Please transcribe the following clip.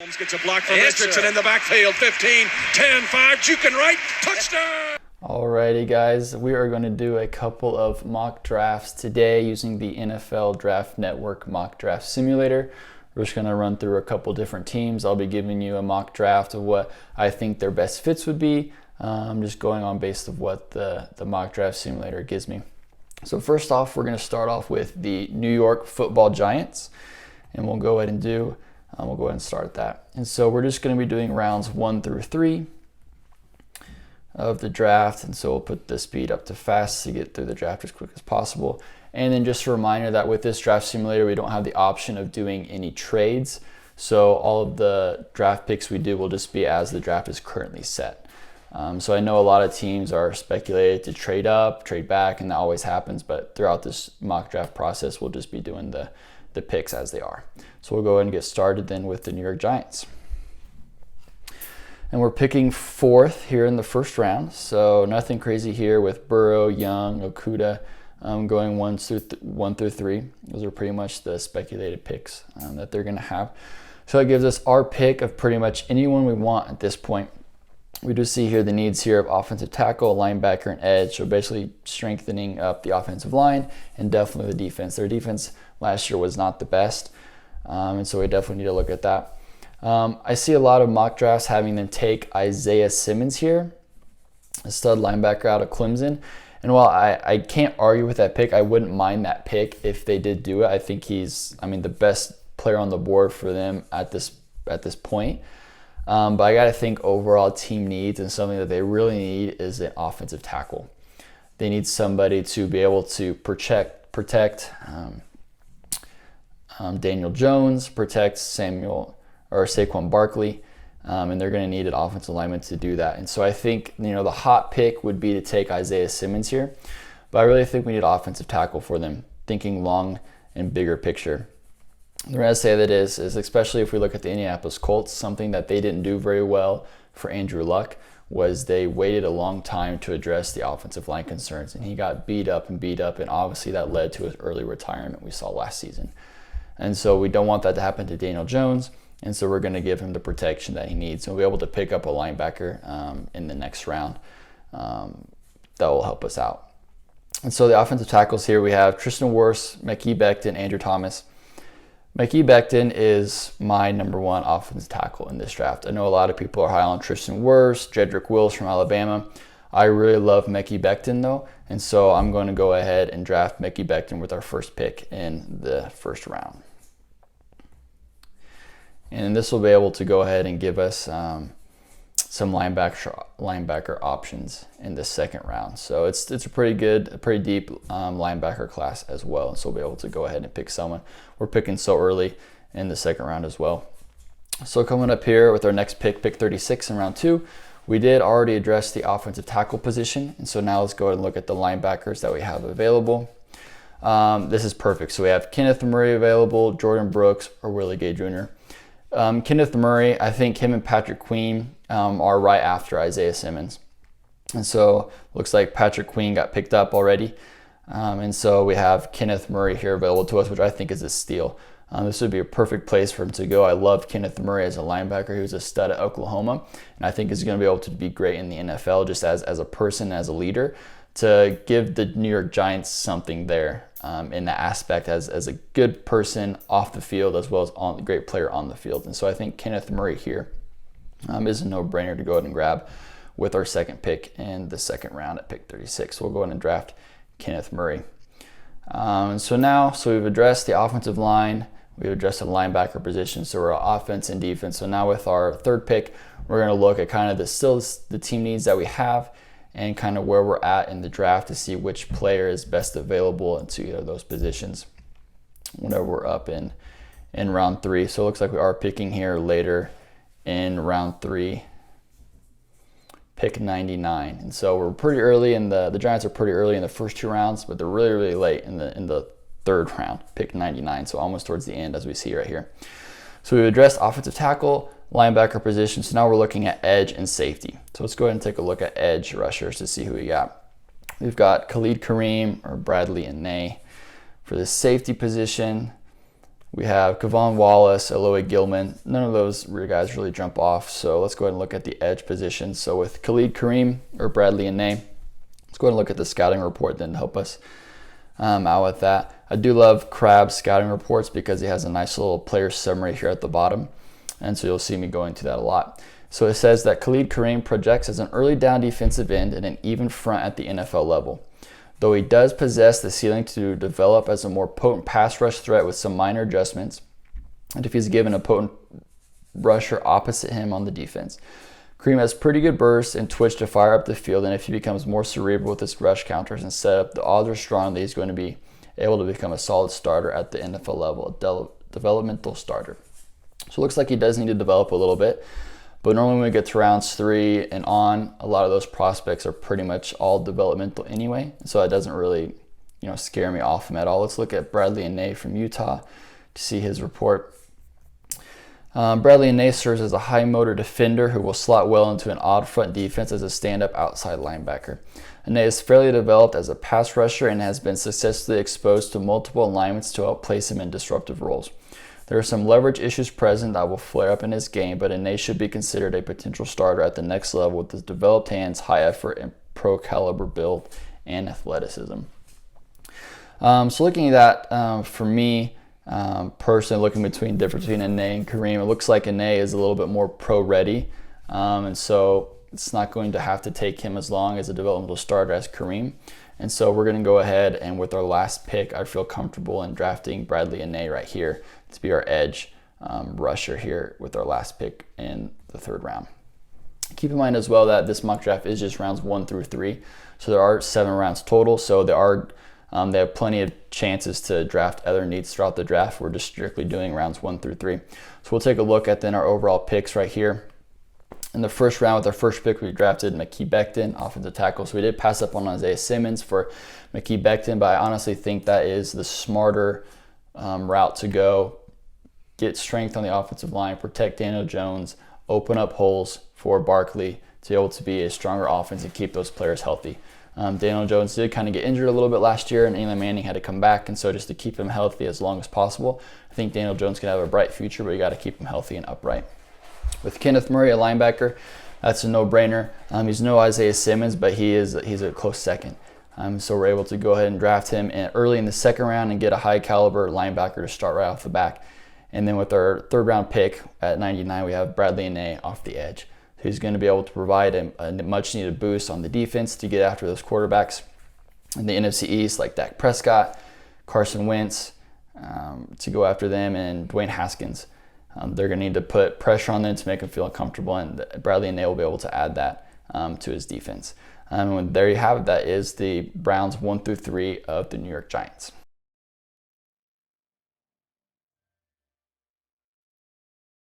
Holmes gets a block from Hendrickson in the backfield. 15, 10, 5, juking right, touchdown! Alrighty guys, we are going to do a couple of mock drafts today using the NFL Draft Network Mock Draft Simulator. We're just going to run through a couple different teams. I'll be giving you a mock draft of what I think their best fits would be. I'm just going on based of what the mock draft simulator gives me. So first off, we're going to start off with the New York Football Giants, and we'll go ahead and start that. And so we're just going to be doing rounds 1 through 3 of the draft, and so we'll put the speed up to fast to get through the draft as quick as possible. And then just a reminder that with this draft simulator, we don't have the option of doing any trades. So all of the draft picks we do will just be as the draft is currently set. So I know a lot of teams are speculated to trade up, trade back, and that always happens. But throughout this mock draft process, we'll just be doing the picks as they are. So we'll go ahead and get started then with the New York Giants. And we're picking 4th here in the first round. So nothing crazy here with Burrow, Young, Okudah going 1 through 3. Those are pretty much the speculated picks that they're going to have. So that gives us our pick of pretty much anyone we want at this point. We do see here the needs here of offensive tackle, linebacker, and edge. So basically strengthening up the offensive line and definitely the defense. Their defense last year was not the best, and so we definitely need to look at that. I see a lot of mock drafts having them take Isaiah Simmons here, a stud linebacker out of Clemson. And while I can't argue with that pick, I wouldn't mind that pick if they did do it. I think he's, the best player on the board for them at this point. But I got to think overall team needs, and something that they really need is an offensive tackle. They need somebody to be able to protect Daniel Jones, protect Saquon Barkley, and they're going to need an offensive lineman to do that. And so I think the hot pick would be to take Isaiah Simmons here, but I really think we need an offensive tackle for them, thinking long and bigger picture. The reason I say that is especially if we look at the Indianapolis Colts, something that they didn't do very well for Andrew Luck was they waited a long time to address the offensive line concerns, and he got beat up, and obviously that led to his early retirement we saw last season. And so we don't want that to happen to Daniel Jones, and so we're going to give him the protection that he needs. So we'll be able to pick up a linebacker in the next round that will help us out. And so the offensive tackles here, we have Tristan Wirfs, Mekhi Becton, Andrew Thomas. Mekhi Becton is my number 1 offensive tackle in this draft. I know a lot of people are high on Tristan Wirfs, Jedrick Wills from Alabama. I really love Mekhi Becton though, and so I'm going to go ahead and draft Mekhi Becton with our first pick in the first round. And this will be able to go ahead and give us some linebacker options in the second round. So it's a pretty deep linebacker class as well. So we'll be able to go ahead and pick someone. We're picking so early in the second round as well. So coming up here with our next pick 36 in round 2, we did already address the offensive tackle position. And so now let's go ahead and look at the linebackers that we have available. This is perfect. So we have Kenneth Murray available, Jordan Brooks, or Willie Gay Jr. Kenneth Murray, I think him and Patrick Queen are right after Isaiah Simmons. And so looks like Patrick Queen got picked up already. And so we have Kenneth Murray here available to us, which I think is a steal. This would be a perfect place for him to go. I love Kenneth Murray as a linebacker. He was a stud at Oklahoma, and I think he's going to be able to be great in the NFL just as a person, as a leader, to give the New York Giants something there in that aspect as a good person off the field as well as a great player on the field. And so I think Kenneth Murray here is a no-brainer to go ahead and grab with our second pick in the second round at pick 36. So we'll go ahead and draft Kenneth Murray. So we've addressed the offensive line, we've addressed the linebacker position, so we're offense and defense. So now with our third pick, we're going to look at kind of the team needs that we have and kind of where we're at in the draft to see which player is best available into either of those positions whenever we're up in round 3. So it looks like we are picking here later in round 3, pick 99. And so we're pretty early in the Giants are pretty early in the first 2 rounds, but they're really, really late in the third round, pick 99. So almost towards the end as we see right here. So we've addressed offensive tackle, linebacker position. So now we're looking at edge and safety. So let's go ahead and take a look at edge rushers to see who we got. We've got Khalid Kareem or Bradlee Anae. For the safety position, We have Kevon Wallace, Eloy Gilman. None of those guys really jump off. So let's go ahead and look at the edge position. So with Khalid Kareem or Bradlee Anae, let's go ahead and look at the scouting report then to help us out with that. I do love Crab's scouting reports because he has a nice little player summary here at the bottom. And so you'll see me going to that a lot. So it says that Khalid Kareem projects as an early down defensive end and an even front at the NFL level. Though he does possess the ceiling to develop as a more potent pass rush threat with some minor adjustments, and if he's given a potent rusher opposite him on the defense. Kareem has pretty good burst and twitch to fire up the field, and if he becomes more cerebral with his rush counters and setup, the odds are strong that he's going to be able to become a solid starter at the NFL level, a developmental starter. So it looks like he does need to develop a little bit. But normally when we get to rounds 3 and on, a lot of those prospects are pretty much all developmental anyway. So it doesn't really, scare me off him at all. Let's look at Bradlee Anae from Utah to see his report. Bradlee Anae serves as a high motor defender who will slot well into an odd front defense as a stand-up outside linebacker. Anae is fairly developed as a pass rusher and has been successfully exposed to multiple alignments to help place him in disruptive roles. There are some leverage issues present that will flare up in his game, but Anae should be considered a potential starter at the next level with his developed hands, high effort, and pro caliber build and athleticism. So looking at that, for me, personally, looking between difference between Anae and Kareem, it looks like Anae is a little bit more pro ready, and so it's not going to have to take him as long as a developmental starter as Kareem. And so we're going to go ahead and with our last pick, I feel comfortable in drafting Bradlee Anae right here to be our edge rusher here with our last pick in the 3rd round. Keep in mind as well that this mock draft is just rounds 1 through 3. So there are 7 rounds total. So they have plenty of chances to draft other needs throughout the draft. We're just strictly doing rounds 1 through 3. So we'll take a look at then our overall picks right here. In the 1st round, with our first pick, we drafted Mekhi Becton, offensive tackle. So we did pass up on Isaiah Simmons for Mekhi Becton, but I honestly think that is the smarter route to go. Get strength on the offensive line, protect Daniel Jones, open up holes for Barkley to be able to be a stronger offense and keep those players healthy. Daniel Jones did kind of get injured a little bit last year, and Eli Manning had to come back, and so just to keep him healthy as long as possible, I think Daniel Jones can have a bright future, but you got to keep him healthy and upright. With Kenneth Murray, a linebacker, that's a no-brainer. He's no Isaiah Simmons, but he's a close second. So we're able to go ahead and draft him early in the 2nd round and get a high-caliber linebacker to start right off the back. And then with our 3rd round pick at 99, we have Bradlee Anae off the edge. So he's going to be able to provide a much-needed boost on the defense to get after those quarterbacks in the NFC East, like Dak Prescott, Carson Wentz, to go after them, and Dwayne Haskins. They're going to need to put pressure on them to make them feel uncomfortable, and Bradlee Anae will be able to add that to his defense. And there you have it. That is the Browns 1 through 3 of the New York Giants.